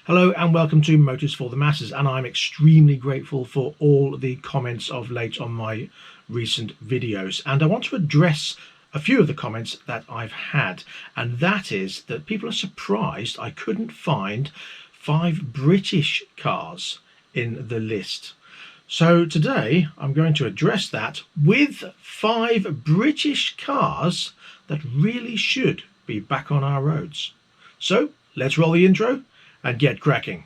Hello and welcome to Motors for the Masses, and I'm extremely grateful for all the comments of late on my recent videos, and I want to address a few of the comments that I've had, and that is that people are surprised I couldn't find 5 British cars in the list. So today I'm going to address that with 5 British cars that really should be back on our roads. So let's roll the intro and get cracking.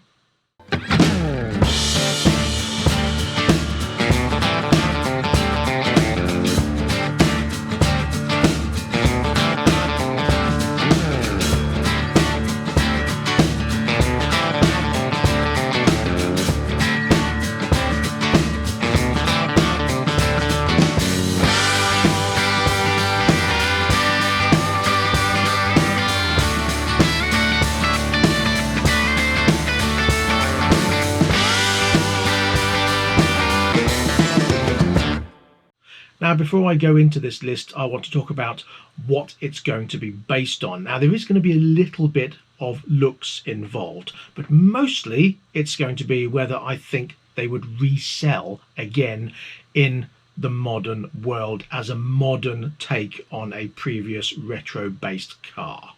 Now, before I go into this list, I want to talk about what it's going to be based on. Now, there is going to be a little bit of looks involved, but mostly it's going to be whether I think they would resell again in the modern world as a modern take on a previous retro-based car.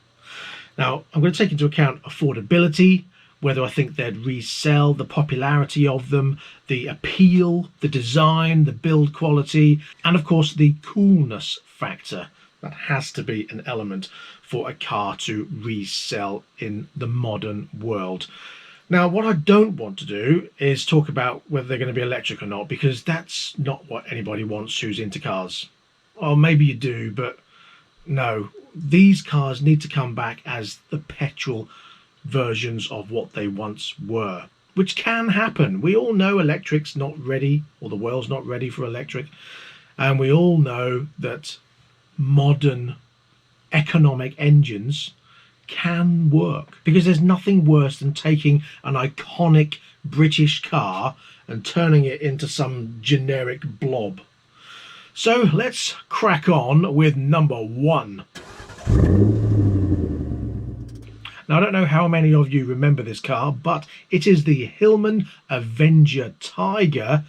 Now, I'm going to take into account affordability, whether I think they'd resell, the popularity of them, the appeal, the design, the build quality, and of course the coolness factor. That has to be an element for a car to resell in the modern world. Now, what I don't want to do is talk about whether they're going to be electric or not, because that's not what anybody wants who's into cars. Or maybe you do, but no. These cars need to come back as the petrol versions of what they once were, which can happen. We all know electric's not ready, or the world's not ready for electric, and we all know that modern economic engines can work, because there's nothing worse than taking an iconic British car and turning it into some generic blob. So let's crack on with number 1. Now, I don't know how many of you remember this car, but it is the Hilman Avenger Tiger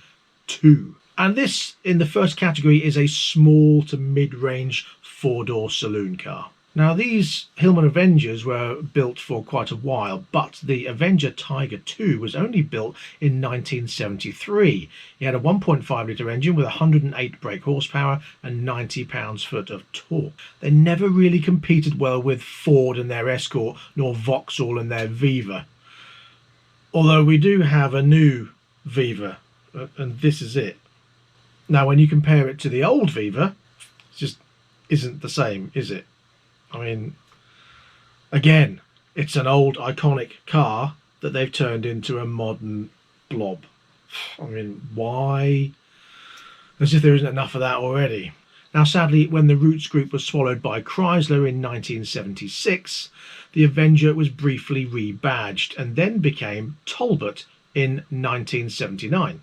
2. And this, in the first category, is a small to mid-range 4-door saloon car. Now, these Hilman Avengers were built for quite a while, but the Avenger Tiger 2 was only built in 1973. It had a 1.5 litre engine with 108 brake horsepower and 90 pounds-foot of torque. They never really competed well with Ford and their Escort, nor Vauxhall and their Viva. Although we do have a new Viva, and this is it. Now, when you compare it to the old Viva, it just isn't the same, is it? I mean, again, it's an old iconic car that they've turned into a modern blob. I mean, why? As if there isn't enough of that already. Now, sadly, when the Roots Group was swallowed by Chrysler in 1976, the Avenger was briefly rebadged and then became Talbot in 1979.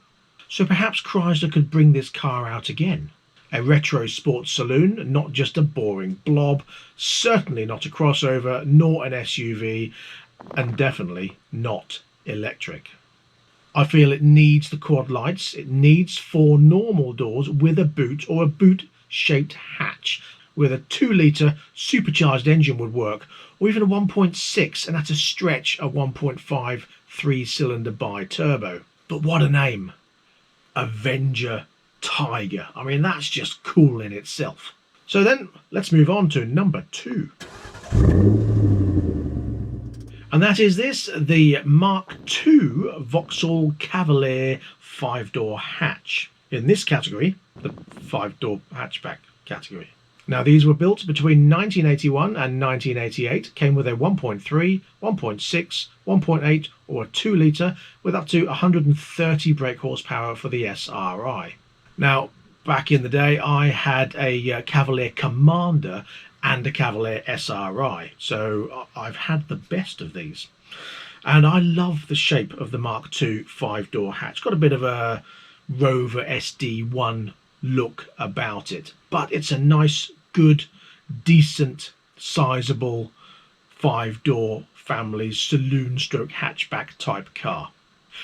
So perhaps Chrysler could bring this car out again. A retro sports saloon, not just a boring blob, certainly not a crossover, nor an SUV, and definitely not electric. I feel it needs the quad lights, it needs 4 normal doors with a boot or a boot-shaped hatch, with a 2-litre supercharged engine would work, or even a 1.6, and at a stretch a 1.5 3-cylinder bi-turbo. But what a name! Avenger Tiger. I mean, that's just cool in itself. So then let's move on to number 2. And that is this, the Mark II Vauxhall Cavalier 5-door hatch. In this category, the 5-door hatchback category. Now, these were built between 1981 and 1988, came with a 1.3, 1.6, 1.8 or a 2-litre with up to 130 brake horsepower for the SRI. Now, back in the day, I had a Cavalier Commander and a Cavalier SRI, so I've had the best of these. And I love the shape of the Mark II 5-door hatch. It's got a bit of a Rover SD1 look about it, but it's a nice, good, decent, sizable 5-door family saloon stroke hatchback type car.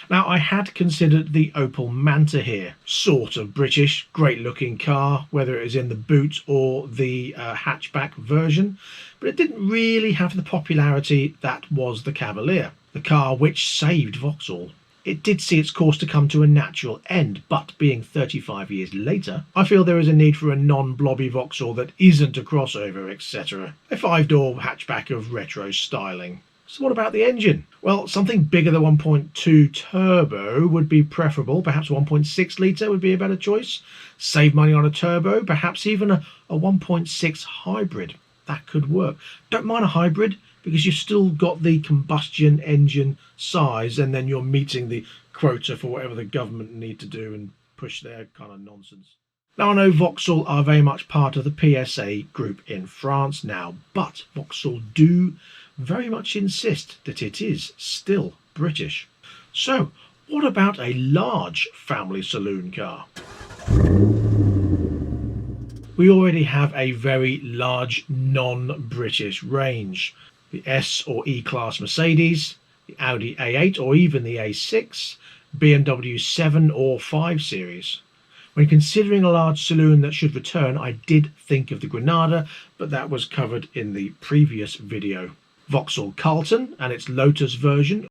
Now, I had considered the Opel Manta here. Sort of British, great looking car, whether it is in the boot or the hatchback version, but it didn't really have the popularity that was the Cavalier, the car which saved Vauxhall. It did see its course to come to a natural end, but being 35 years later, I feel there is a need for a non-blobby Vauxhall that isn't a crossover, etc. A 5-door hatchback of retro styling. So what about the engine? Well, something bigger than 1.2 turbo would be preferable. Perhaps 1.6 litre would be a better choice. Save money on a turbo, perhaps even a 1.6 hybrid. That could work. Don't mind a hybrid, because you've still got the combustion engine size, and then you're meeting the quota for whatever the government need to do and push their kind of nonsense. Now, I know Vauxhall are very much part of the PSA group in France now, but Vauxhall do very much insist that it is still British. So, what about a large family saloon car? We already have a very large non-British range. The S or E-Class Mercedes, the Audi A8 or even the A6, BMW 7 or 5 Series. When considering a large saloon that should return, I did think of the Granada, but that was covered in the previous video. Vauxhall Carlton and its Lotus version,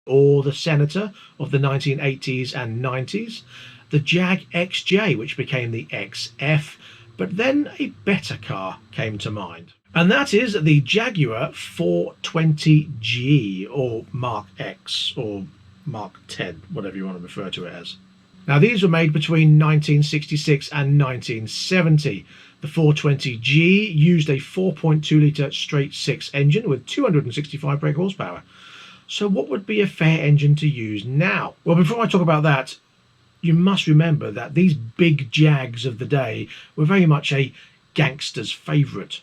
or the Senator of the 1980s and 90s, the Jag XJ, which became the XF, but then a better car came to mind. And that is the Jaguar 420G, or Mark X, or Mark 10, whatever you want to refer to it as. Now, these were made between 1966 and 1970. The 420G used a 4.2 litre straight 6 engine with 265 brake horsepower. So what would be a fair engine to use now? Well, before I talk about that, you must remember that these big Jags of the day were very much a gangster's favourite.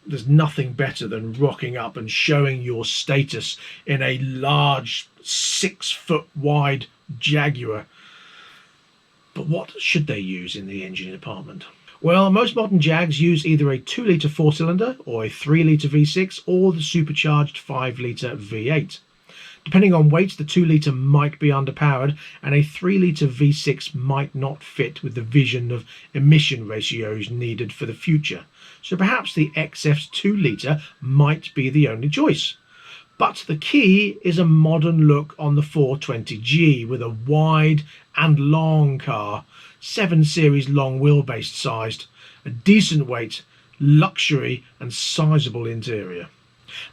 There's nothing better than rocking up and showing your status in a large 6-foot wide Jaguar. But what should they use in the engine department? Well, most modern Jags use either a 2 litre 4-cylinder or a 3 litre V6 or the supercharged 5 litre V8. Depending on weight, the 2 litre might be underpowered and a 3 litre V6 might not fit with the vision of emission ratios needed for the future. So perhaps the XF's 2 litre might be the only choice. But the key is a modern look on the 420G with a wide and long car, 7 Series long wheelbase sized, a decent weight, luxury and sizable interior.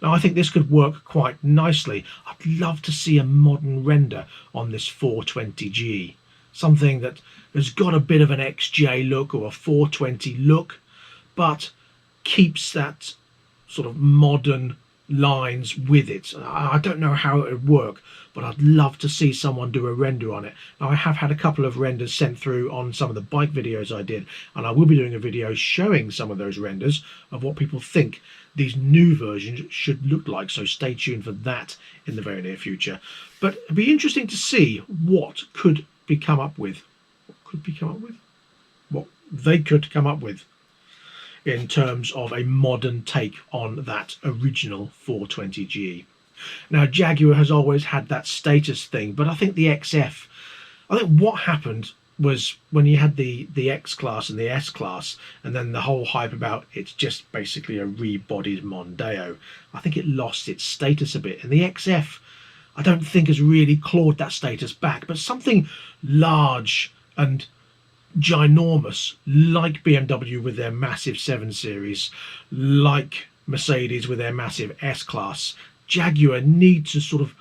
Now, I think this could work quite nicely. I'd love to see a modern render on this 420G. Something that has got a bit of an XJ look or a 420 look, but keeps that sort of modern lines with it. I don't know how it would work, but I'd love to see someone do a render on it. Now, I have had a couple of renders sent through on some of the bike videos I did, and I will be doing a video showing some of those renders of what people think these new versions should look like, so stay tuned for that in the very near future. But it'd be interesting to see what could be come up with. What they could come up with in terms of a modern take on that original 420G. Now, Jaguar has always had that status thing, but I think the XF, I think what happened was when you had the X-Class and the S-Class, and then the whole hype about it's just basically a rebodied Mondeo, I think it lost its status a bit. And the XF, I don't think has really clawed that status back, but something large and ginormous like BMW with their massive 7 Series, like Mercedes with their massive S-Class, Jaguar need to sort of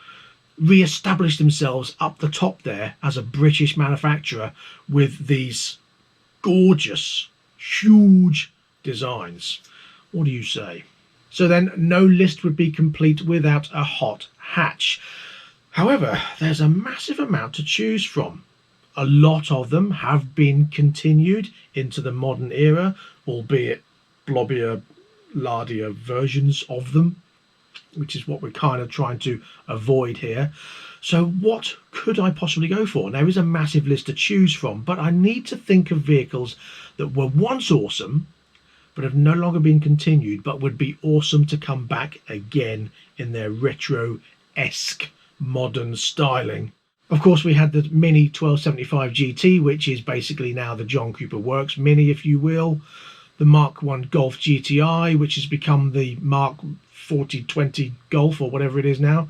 re-establish themselves up the top there as a British manufacturer with these gorgeous, huge designs. What do you say? So then, no list would be complete without a hot hatch. However, there's a massive amount to choose from. A lot of them have been continued into the modern era, albeit blobbier, lardier versions of them, which is what we're kind of trying to avoid here. So what could I possibly go for? There is a massive list to choose from, but I need to think of vehicles that were once awesome, but have no longer been continued, but would be awesome to come back again in their retro-esque modern styling. Of course, we had the Mini 1275 GT, which is basically now the John Cooper Works Mini, if you will. The Mark 1 Golf GTI, which has become the Mark 4020 Golf, or whatever it is now.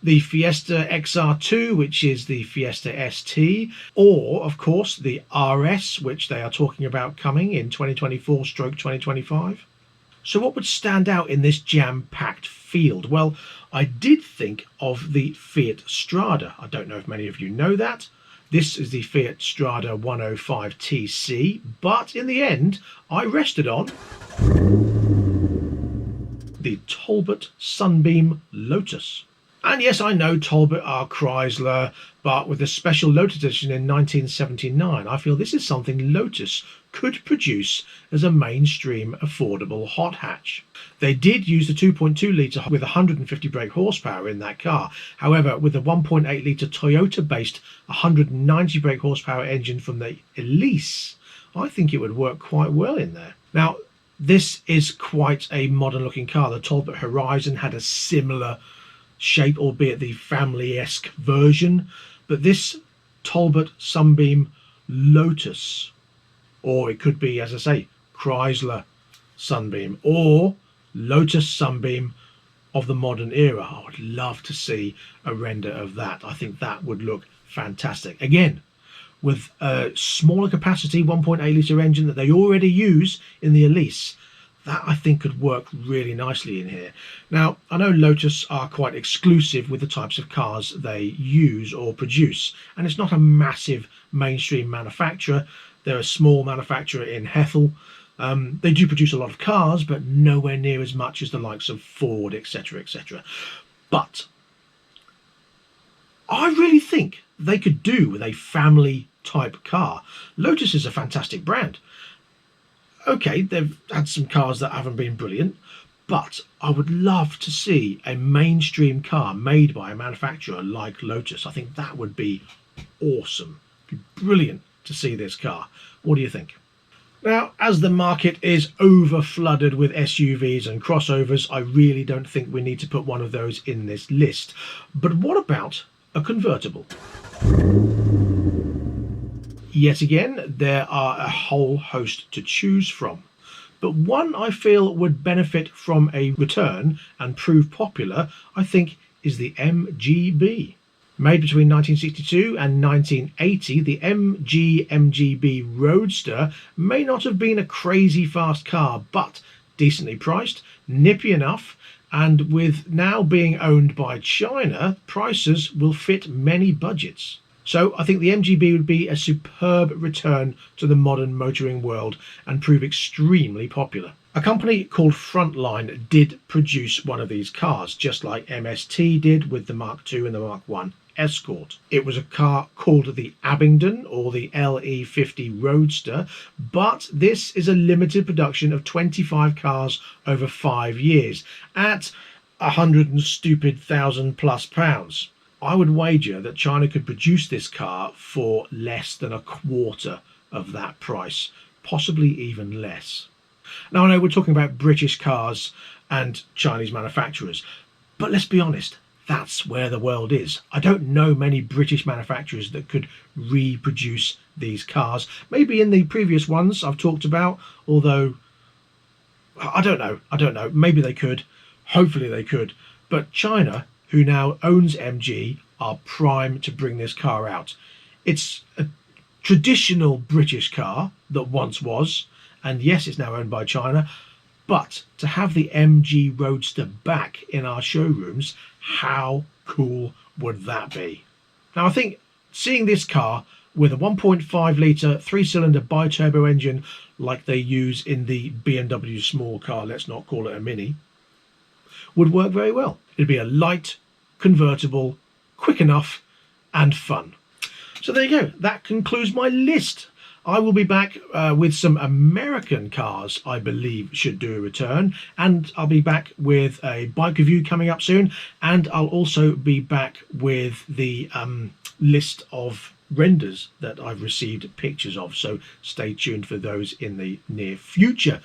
The Fiesta XR2, which is the Fiesta ST, or, of course, the RS, which they are talking about coming in 2024/2025. So what would stand out in this jam-packed field? Well, I did think of the Fiat Strada. I don't know if many of you know that. This is the Fiat Strada 105 TC, but in the end, I rested on the Talbot Sunbeam Lotus. And yes, I know Talbot are Chrysler, but with a special Lotus edition in 1979, I feel this is something Lotus could produce as a mainstream affordable hot hatch. They did use the 2.2 litre with 150 brake horsepower in that car. However, with the 1.8 litre Toyota-based 190 brake horsepower engine from the Elise, I think it would work quite well in there. Now, this is quite a modern looking car. The Talbot Horizon had a similar shape, albeit the family-esque version, but this Talbot Sunbeam Lotus, or it could be, as I say, Chrysler Sunbeam or Lotus Sunbeam of the modern era. I would love to see a render of that. I think that would look fantastic. Again, with a smaller capacity 1.8 litre engine that they already use in the Elise, that I think could work really nicely in here. Now, I know Lotus are quite exclusive with the types of cars they use or produce, and it's not a massive mainstream manufacturer. They're a small manufacturer in Hethel. They do produce a lot of cars, but nowhere near as much as the likes of Ford, etc., etc. But I really think they could do with a family type car. Lotus is a fantastic brand. Okay, they've had some cars that haven't been brilliant, but I would love to see a mainstream car made by a manufacturer like Lotus. I think that would be awesome. It'd be brilliant to see this car. What do you think? Now, as the market is over flooded with SUVs and crossovers, I really don't think we need to put one of those in this list. But what about a convertible? Yet again, there are a whole host to choose from, but one I feel would benefit from a return and prove popular, I think, is the MGB. Made between 1962 and 1980, the MGB Roadster may not have been a crazy fast car, but decently priced, nippy enough, and with now being owned by China, prices will fit many budgets. So I think the MGB would be a superb return to the modern motoring world and prove extremely popular. A company called Frontline did produce one of these cars, just like MST did with the Mark II and the Mark I Escort. It was a car called the Abingdon or the LE50 Roadster, but this is a limited production of 25 cars over 5 years at 100,000 plus pounds. I would wager that China could produce this car for less than a quarter of that price, possibly even less. Now, I know we're talking about British cars and Chinese manufacturers, but let's be honest, that's where the world is. I don't know many British manufacturers that could reproduce these cars. Maybe in the previous ones I've talked about, although I don't know. Maybe they could. Hopefully they could. But China, who now owns MG, are primed to bring this car out. It's a traditional British car that once was, and yes, it's now owned by China, but to have the MG Roadster back in our showrooms, how cool would that be? Now, I think seeing this car with a 1.5 litre 3-cylinder bi-turbo engine like they use in the BMW small car, let's not call it a Mini, would work very well. It'd be a light convertible, quick enough and fun. So there you go. That concludes my list. I will be back with some American cars I believe should do a return, and I'll be back with a bike review coming up soon, and I'll also be back with the list of renders that I've received pictures of, so stay tuned for those in the near future.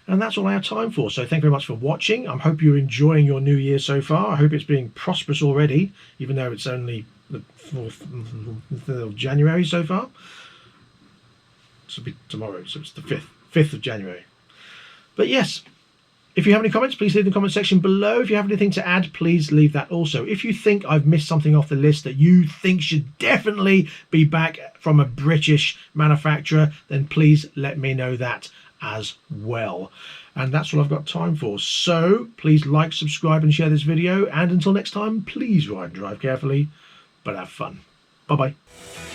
And that's all I have time for. So thank you very much for watching. I hope you're enjoying your new year so far. I hope it's being prosperous already, even though it's only the 4th of January so far. This will be tomorrow, so it's the 5th of January. But yes, if you have any comments, please leave in the comment section below. If you have anything to add, please leave that also. If you think I've missed something off the list that you think should definitely be back from a British manufacturer, then please let me know that as well. And that's all I've got time for. So please like, subscribe and share this video. And until next time, please ride and drive carefully, but have fun. Bye-bye.